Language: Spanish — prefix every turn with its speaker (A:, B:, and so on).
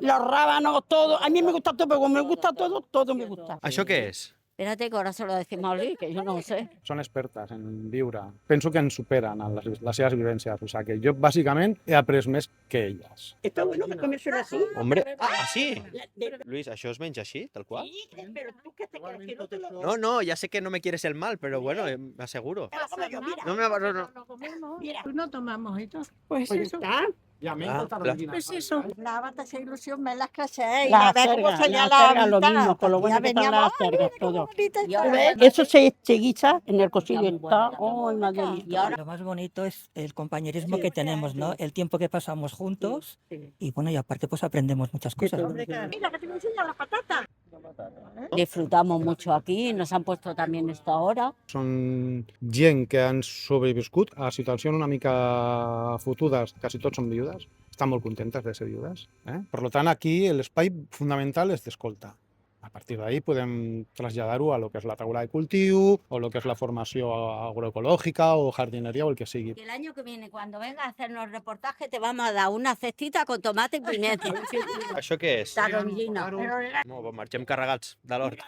A: los rábanos, todo. A mí me gusta todo, pero como me gusta todo, todo me gusta.
B: ¿Això què és?
C: Espérate que ahora se lo decimos a Luis, que yo no sé.
D: Són expertes en viure. Penso que ens superen en les seves vivències. O sigui que jo, bàsicament, he après més que elles.
A: Está bueno que comérselo así.
B: Hombre, sí?
A: De-
B: Luis, això es menja així, tal qual?
A: Sí, pero tú qué te crees que no te lo...
B: No, no, ya sé que no me quieres el mal, pero bueno, me aseguro.
A: Como yo, mira.
B: No me va... No, no.
A: Mira.
E: No tomamos esto.
A: Pues eso. Está.
D: I a mi
B: Ah, clar.
E: Pues eso.
C: Lávate esa ilusión, me las caché.
A: La acerga lo mismo, con lo bueno que están las acergas, todo. Eso se guisa en el cocido. Está, oh, madre mía.
F: Lo más bonito es el compañerismo que tenemos, ¿no? El tiempo que pasamos juntos y bueno, y aparte pues aprendemos muchas cosas. ¿no?
A: Mira, que te voy a enseñar la patata.
C: Disfrutamos mucho aquí, nos han puesto también esta hora.
D: Són gent que han sobreviscut a situacions una mica fotudes, quasi tots són viudes, estan molt contentes de ser viudes. Per tant, aquí l'espai fundamental és d'escolta. A partir d'ahí podem traslladar-ho a lo que és la taula de cultiu, o lo que és la formació agroecològica o jardineria o el que sigui.
C: El año que viene, cuando vengas a hacernos reportaje, te vamos a dar una cestita con tomate y pimiento.
B: Això què és?
C: Taronjina.
B: Molt bon, marxem carregats de l'hort.